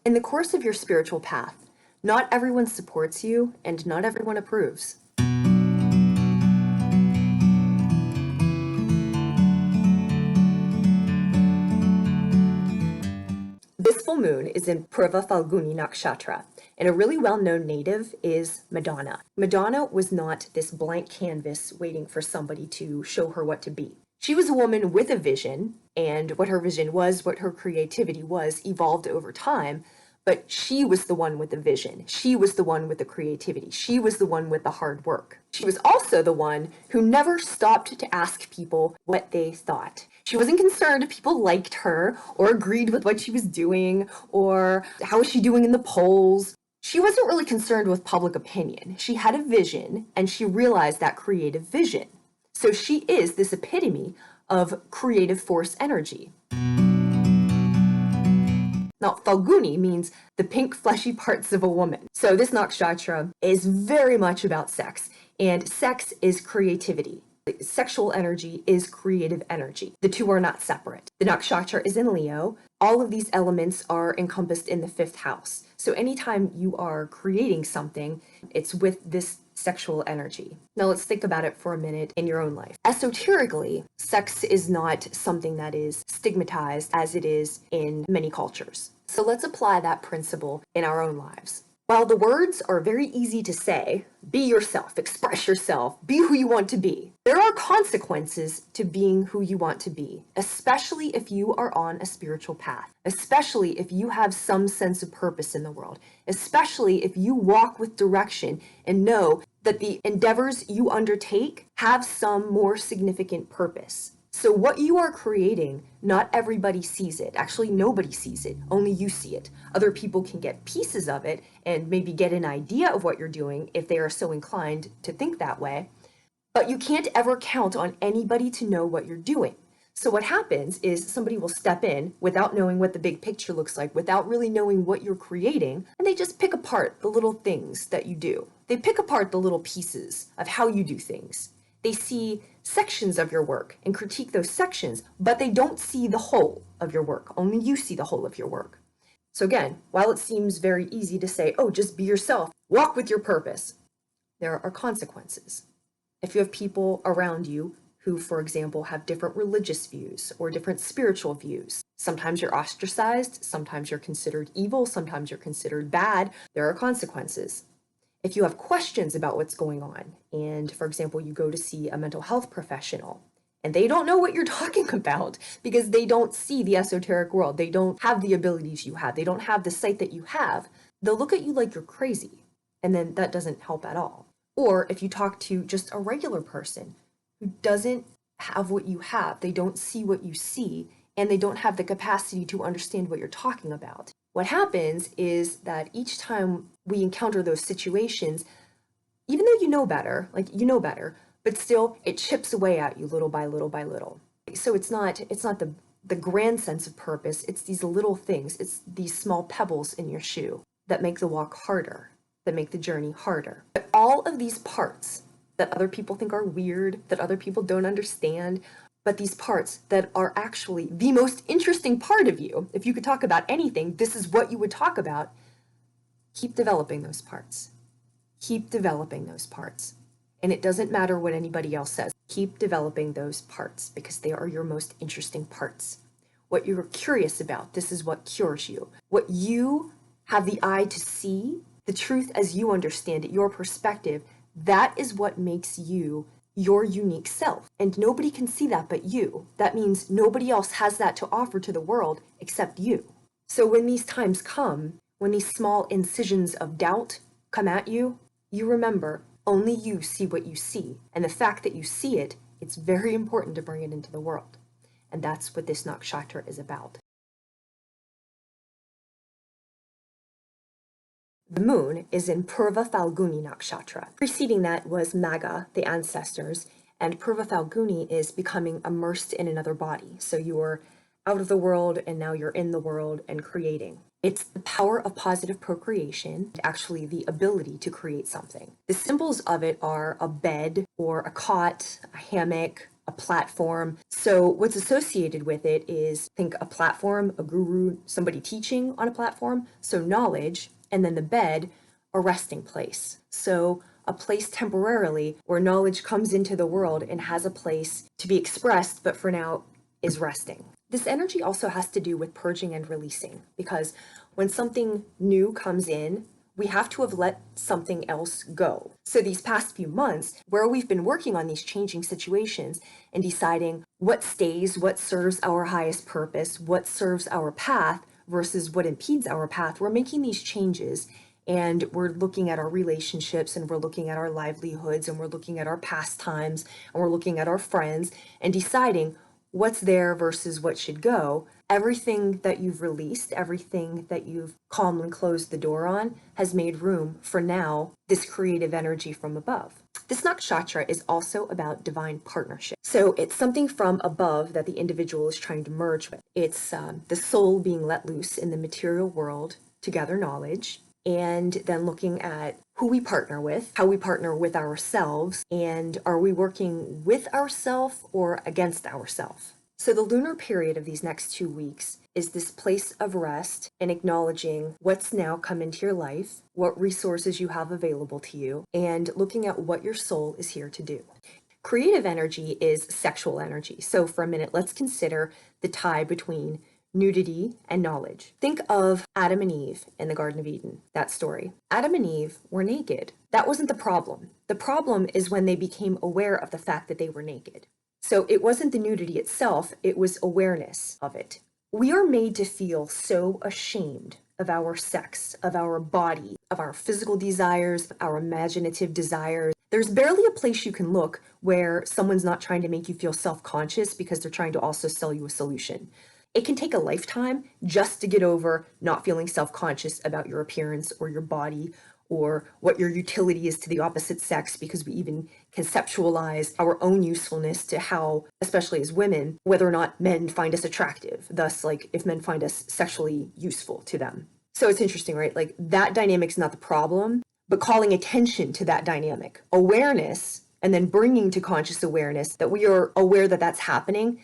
In the course of your spiritual path, not everyone supports you and not everyone approves. This full moon is in PURVA PHALGUNI Nakshatra, and a really well-known native is Madonna. Madonna was not this blank canvas waiting for somebody to show her what to be. She was a woman with a vision, and what her vision was, what her creativity was, evolved over time, but she was the one with the vision. She was the one with the creativity. She was the one with the hard work. She was also the one who never stopped to ask people what they thought. She wasn't concerned if people liked her or agreed with what she was doing or how was she doing in the polls. She wasn't really concerned with public opinion. She had a vision and she realized that creative vision. So she is this epitome of creative force energy. Now, Phalguni means the pink fleshy parts of a woman. So this nakshatra is very much about sex, and sex is creativity. Sexual energy is creative energy. The two are not separate. The nakshatra is in Leo. All of these elements are encompassed in the 5th house. So anytime you are creating something, it's with this sexual energy. Now let's think about it for a minute in your own life. Esoterically, sex is not something that is stigmatized as it is in many cultures. So let's apply that principle in our own lives. While the words are very easy to say, be yourself, express yourself, be who you want to be, there are consequences to being who you want to be, especially if you are on a spiritual path, especially if you have some sense of purpose in the world, especially if you walk with direction and know that the endeavors you undertake have some more significant purpose. So what you are creating, not everybody sees it. Actually, nobody sees it. Only you see it. Other people can get pieces of it and maybe get an idea of what you're doing if they are so inclined to think that way. But you can't ever count on anybody to know what you're doing. So what happens is somebody will step in without knowing what the big picture looks like, without really knowing what you're creating, and they just pick apart the little things that you do. They pick apart the little pieces of how you do things. They see sections of your work and critique those sections, but they don't see the whole of your work. Only you see the whole of your work. So again, while it seems very easy to say, oh, just be yourself, walk with your purpose, there are consequences. If you have people around you who, for example, have different religious views or different spiritual views, sometimes you're ostracized, sometimes you're considered evil, sometimes you're considered bad, there are consequences. If you have questions about what's going on, and for example, you go to see a mental health professional, and they don't know what you're talking about because they don't see the esoteric world, they don't have the abilities you have, they don't have the sight that you have, they'll look at you like you're crazy, and then that doesn't help at all. Or if you talk to just a regular person who doesn't have what you have, they don't see what you see, and they don't have the capacity to understand what you're talking about. What happens is that each time we encounter those situations, even though you know better, but still it chips away at you little by little by little. So it's not the grand sense of purpose, it's these little things, it's these small pebbles in your shoe that make the walk harder, that make the journey harder. But all of these parts that other people think are weird, that other people don't understand, but these parts that are actually the most interesting part of you, if you could talk about anything, this is what you would talk about. Keep developing those parts. Keep developing those parts. And it doesn't matter what anybody else says. Keep developing those parts because they are your most interesting parts. What you're curious about, this is what cures you. What you have the eye to see, the truth as you understand it, your perspective, that is what makes you your unique self. And nobody can see that but you. That means nobody else has that to offer to the world except you. So when these times come, when these small incisions of doubt come at you, you remember only you see what you see. And the fact that you see it, it's very important to bring it into the world. And that's what this nakshatra is about. The moon is in PURVA PHALGUNI Nakshatra. Preceding that was Maga, the ancestors, and PURVA PHALGUNI is becoming immersed in another body. So you are out of the world and now you're in the world and creating. It's the power of positive procreation, actually the ability to create something. The symbols of it are a bed or a cot, a hammock, a platform. So what's associated with it is, think a platform, a guru, somebody teaching on a platform. So knowledge, and then the bed, a resting place. So a place temporarily where knowledge comes into the world and has a place to be expressed, but for now is resting. This energy also has to do with purging and releasing, because when something new comes in, we have to have let something else go. So these past few months, where we've been working on these changing situations and deciding what stays, what serves our highest purpose, what serves our path versus what impedes our path, we're making these changes. And we're looking at our relationships, and we're looking at our livelihoods, and we're looking at our pastimes, and we're looking at our friends, and deciding what's there versus what should go. Everything that you've released, everything that you've calmly closed the door on, has made room for now this creative energy from above. This nakshatra is also about divine partnership. So it's something from above that the individual is trying to merge with. It's the soul being let loose in the material world to gather knowledge, and then looking at who we partner with, how we partner with ourselves, and are we working with ourselves or against ourselves? So the lunar period of these next 2 weeks is this place of rest and acknowledging what's now come into your life, what resources you have available to you, and looking at what your soul is here to do. Creative energy is sexual energy. So for a minute, let's consider the tie between nudity and knowledge. Think of Adam and Eve in the Garden of Eden, that story. Adam and Eve were naked. That wasn't the problem. The problem is when they became aware of the fact that they were naked. So it wasn't the nudity itself, it was awareness of it. We are made to feel so ashamed of our sex, of our body, of our physical desires, our imaginative desires. There's barely a place you can look where someone's not trying to make you feel self-conscious because they're trying to also sell you a solution. It can take a lifetime just to get over not feeling self-conscious about your appearance or your body or what your utility is to the opposite sex, because we even conceptualize our own usefulness to how, especially as women, whether or not men find us attractive. Thus, like, if men find us sexually useful to them. So it's interesting, right? Like, that dynamic's not the problem, but calling attention to that dynamic, awareness, and then bringing to conscious awareness that we are aware that that's happening.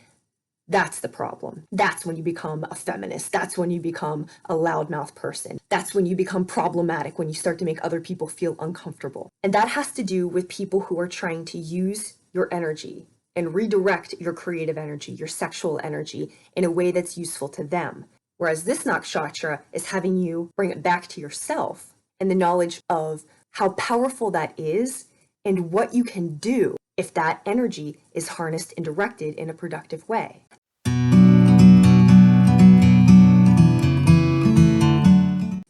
That's the problem. That's when you become a feminist. That's when you become a loudmouth person. That's when you become problematic, when you start to make other people feel uncomfortable. And that has to do with people who are trying to use your energy and redirect your creative energy, your sexual energy, in a way that's useful to them. Whereas this nakshatra is having you bring it back to yourself and the knowledge of how powerful that is and what you can do if that energy is harnessed and directed in a productive way.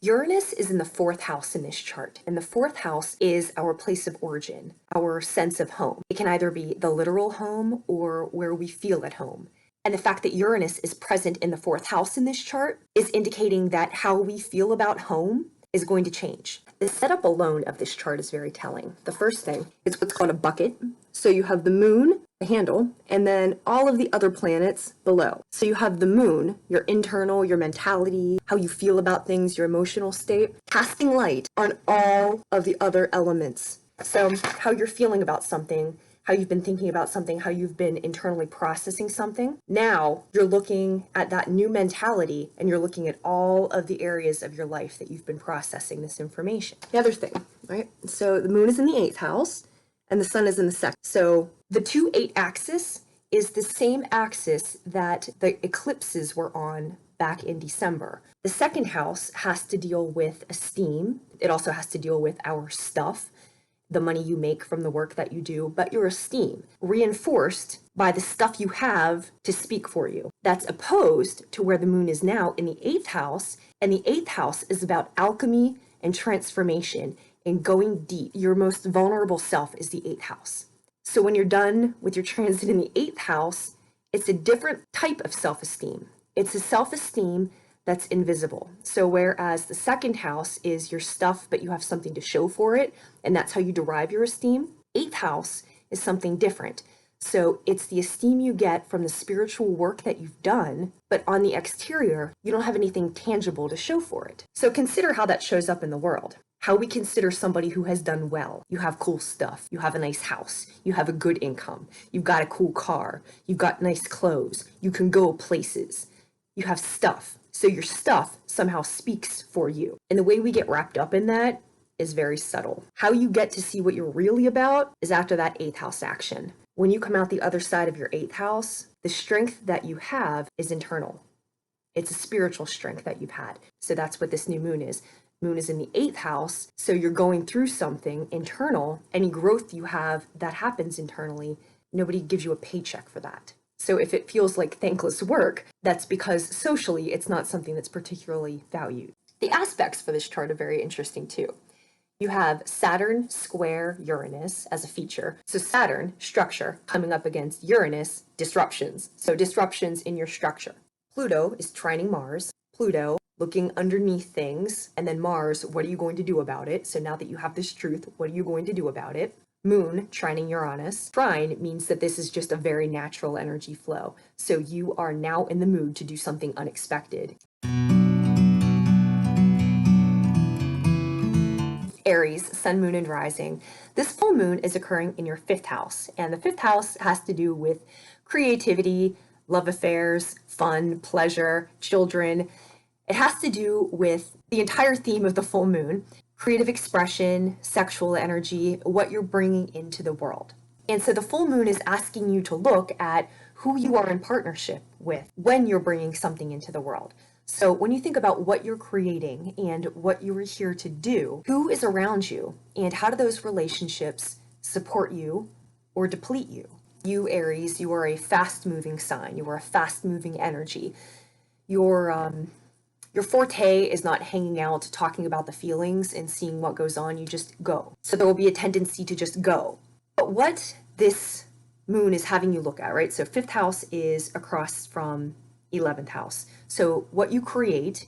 Uranus is in the 4th house in this chart, and the 4th house is our place of origin, our sense of home. It can either be the literal home or where we feel at home. And the fact that Uranus is present in the 4th house in this chart is indicating that how we feel about home is going to change. The setup alone of this chart is very telling. The first thing is what's called a bucket. So you have the moon, the handle, and then all of the other planets below. So you have the moon, your internal, your mentality, how you feel about things, your emotional state, casting light on all of the other elements. So how you're feeling about something, how you've been thinking about something, how you've been internally processing something. Now you're looking at that new mentality and you're looking at all of the areas of your life that you've been processing this information. The other thing, right? So the moon is in the 8th house and the sun is in the 2nd. So the 2-8 axis is the same axis that the eclipses were on back in December. The 2nd house has to deal with esteem. It also has to deal with our stuff, the money you make from the work that you do, but your esteem, reinforced by the stuff you have to speak for you. That's opposed to where the moon is now in the 8th house, and the 8th house is about alchemy and transformation and going deep. Your most vulnerable self is the 8th house. So when you're done with your transit in the 8th house, it's a different type of self-esteem. It's a self-esteem that's invisible. So whereas the 2nd house is your stuff, but you have something to show for it, and that's how you derive your esteem, 8th house is something different. So it's the esteem you get from the spiritual work that you've done, but on the exterior, you don't have anything tangible to show for it. So consider how that shows up in the world. how we consider somebody who has done well. You have cool stuff, you have a nice house, you have a good income, you've got a cool car, you've got nice clothes, you can go places, you have stuff. So your stuff somehow speaks for you. And the way we get wrapped up in that is very subtle. How you get to see what you're really about is after that 8th house action. When you come out the other side of your 8th house, the strength that you have is internal. It's a spiritual strength that you've had. So that's what this new moon is. Moon is in the 8th house, so you're going through something internal. Any growth you have that happens internally, nobody gives you a paycheck for that. So if it feels like thankless work, that's because socially it's not something that's particularly valued. The aspects for this chart are very interesting too. You have Saturn square Uranus as a feature. So Saturn, structure, coming up against Uranus, disruptions. So disruptions in your structure. Pluto is trining Mars. Pluto, looking underneath things. And then Mars, what are you going to do about it? So now that you have this truth, what are you going to do about it? Moon, trining Uranus. Trine means that this is just a very natural energy flow. So you are now in the mood to do something unexpected. Aries, sun, moon, and rising. This full moon is occurring in your 5th house, and the 5th house has to do with creativity, love affairs, fun, pleasure, children. It has to do with the entire theme of the full moon, creative expression, sexual energy, what you're bringing into the world. And so the full moon is asking you to look at who you are in partnership with when you're bringing something into the world. So when you think about what you're creating and what you are here to do, who is around you and how do those relationships support you or deplete you? You, Aries, you are a fast-moving sign. You are a fast-moving energy. Your forte is not hanging out, talking about the feelings and seeing what goes on. You just go. So there will be a tendency to just go. But what this moon is having you look at, right? So 5th house is across from 11th house. So what you create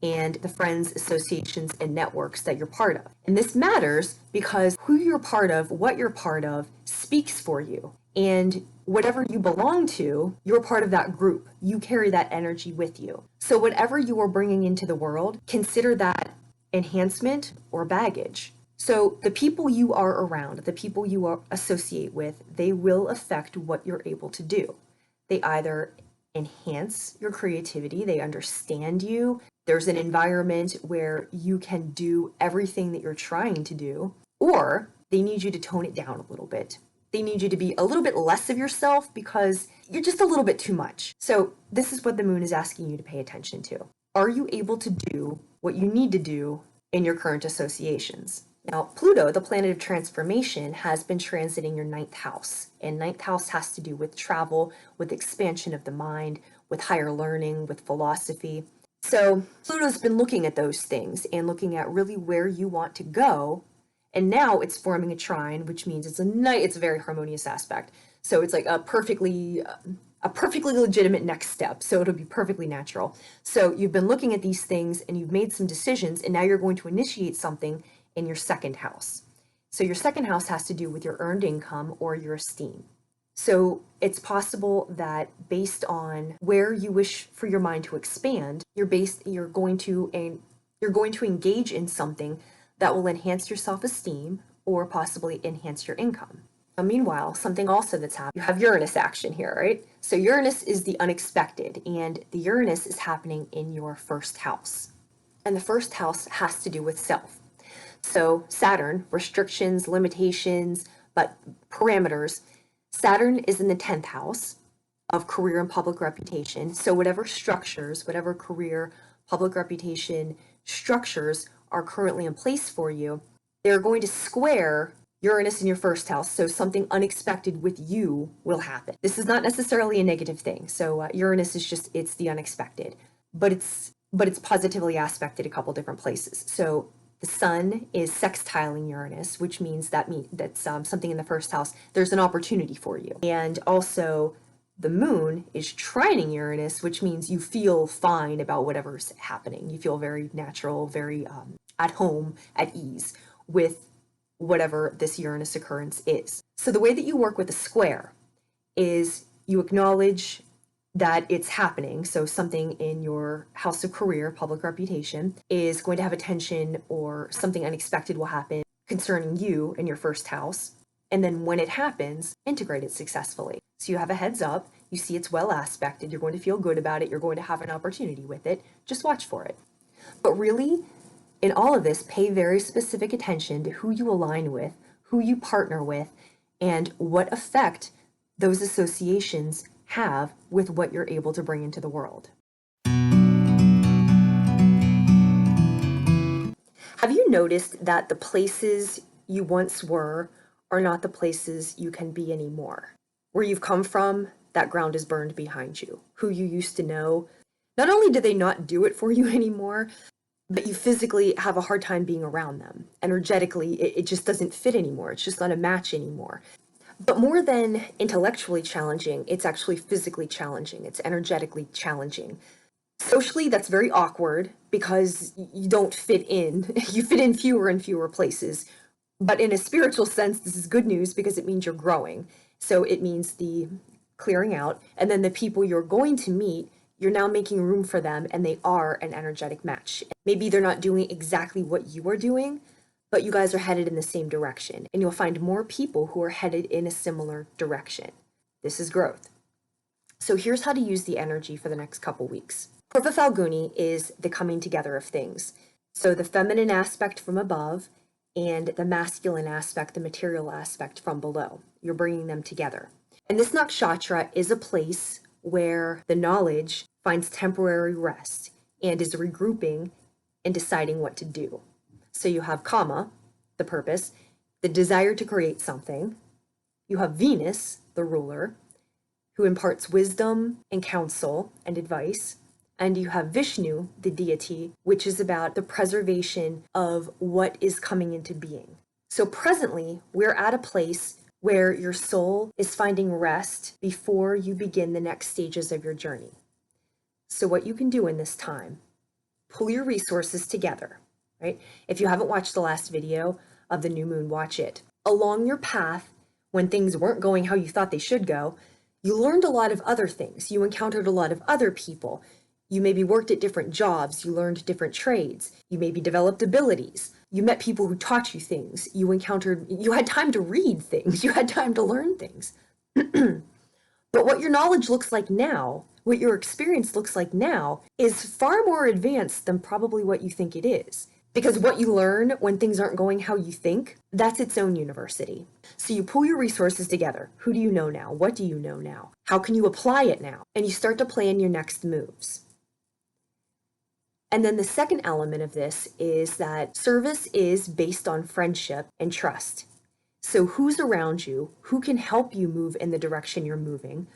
and the friends, associations, and networks that you're part of. And this matters because who you're part of, what you're part of, speaks for you. And whatever you belong to, you're part of that group. You carry that energy with you. So whatever you are bringing into the world, consider that enhancement or baggage. So the people you are around, the people you associate with, they will affect what you're able to do. They either enhance your creativity, they understand you, there's an environment where you can do everything that you're trying to do, or they need you to tone it down a little bit. They need you to be a little bit less of yourself because you're just a little bit too much. So this is what the moon is asking you to pay attention to. Are you able to do what you need to do in your current associations? Now, Pluto, the planet of transformation, has been transiting your 9th house. And 9th house has to do with travel, with expansion of the mind, with higher learning, with philosophy. So Pluto's been looking at those things and looking at really where you want to go. And now it's forming a trine, which means it's a very harmonious aspect. So it's like a perfectly legitimate next step. So it'll be perfectly natural. So you've been looking at these things and you've made some decisions, and now you're going to initiate something in your 2nd house. So your 2nd house has to do with your earned income or your esteem. So it's possible that based on where you wish for your mind to expand, you're going to engage in something that will enhance your self-esteem or possibly enhance your income. Now, meanwhile, something also that's happening, you have Uranus action here, right? So Uranus is the unexpected, and the Uranus is happening in your 1st house. And the 1st house has to do with self. So Saturn, restrictions, limitations, but parameters. Saturn is in the 10th house of career and public reputation. So whatever structures, whatever career, public reputation structures are currently in place for you, they're going to square Uranus in your 1st house. So something unexpected with you will happen. This is not necessarily a negative thing. So Uranus is just, it's the unexpected, but it's positively aspected a couple different places. So the sun is sextiling Uranus, which means that's something in the 1st house. There's an opportunity for you. And also the moon is trining Uranus, which means you feel fine about whatever's happening. You feel very natural, very at home, at ease with whatever this Uranus occurrence is. So the way that you work with a square is you acknowledge that it's happening. So something in your house of career, public reputation, is going to have attention, or something unexpected will happen concerning you in your first house. And then when it happens, integrate it successfully. So you have a heads up, you see it's well aspected, you're going to feel good about it, you're going to have an opportunity with it, just watch for it. But really, in all of this, pay very specific attention to who you align with, who you partner with, and what effect those associations have with what you're able to bring into the world. Have you noticed that the places you once were are not the places you can be anymore? Where you've come from, that ground is burned behind you. Who you used to know, not only do they not do it for you anymore, but you physically have a hard time being around them. Energetically, it just doesn't fit anymore. It's just not a match anymore. But more than intellectually challenging, it's actually physically challenging. It's energetically challenging. Socially, that's very awkward because you don't fit in. You fit in fewer and fewer places. But in a spiritual sense, this is good news because it means you're growing. So it means the clearing out, and then the people you're going to meet, you're now making room for them, and they are an energetic match. Maybe they're not doing exactly what you are doing, but you guys are headed in the same direction, and you'll find more people who are headed in a similar direction. This is growth. So here's how to use the energy for the next couple weeks. PURVA PHALGUNI is the coming together of things. So the feminine aspect from above and the masculine aspect, the material aspect from below. You're bringing them together. And this nakshatra is a place where the knowledge finds temporary rest and is regrouping and deciding what to do. So you have Kama, the purpose, the desire to create something. You have Venus, the ruler, who imparts wisdom and counsel and advice. And you have Vishnu, the deity, which is about the preservation of what is coming into being. So presently, we're at a place where your soul is finding rest before you begin the next stages of your journey. So what you can do in this time, pull your resources together, right? If you haven't watched the last video of the new moon, watch it. Along your path, when things weren't going how you thought they should go, you learned a lot of other things. You encountered a lot of other people. You maybe worked at different jobs. You learned different trades. You maybe developed abilities. You met people who taught you things. You had time to read things. You had time to learn things. But what your knowledge looks like now, what your experience looks like now, is far more advanced than probably what you think it is. Because what you learn when things aren't going how you think, that's its own university. So you pull your resources together. Who do you know now? What do you know now? How can you apply it now? And you start to plan your next moves. And then the second element of this is that service is based on friendship and trust. So who's around you? Who can help you move in the direction you're moving?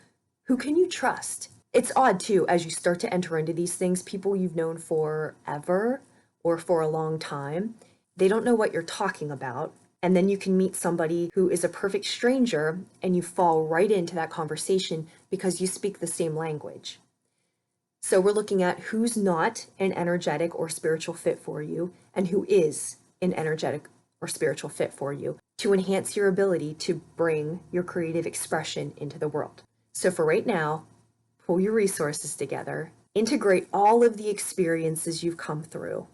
Who can you trust? It's odd too, as you start to enter into these things, people you've known forever or for a long time, they don't know what you're talking about. And then you can meet somebody who is a perfect stranger and you fall right into that conversation because you speak the same language. So we're looking at who's not an energetic or spiritual fit for you and who is an energetic or spiritual fit for you to enhance your ability to bring your creative expression into the world. So for right now, pull your resources together, integrate all of the experiences you've come through,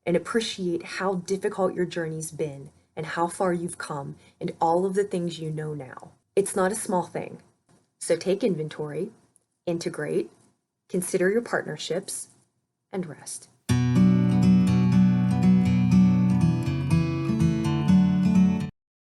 and appreciate how difficult your journey's been and how far you've come and all of the things you know now. It's not a small thing. So take inventory, integrate, consider your partnerships, and rest.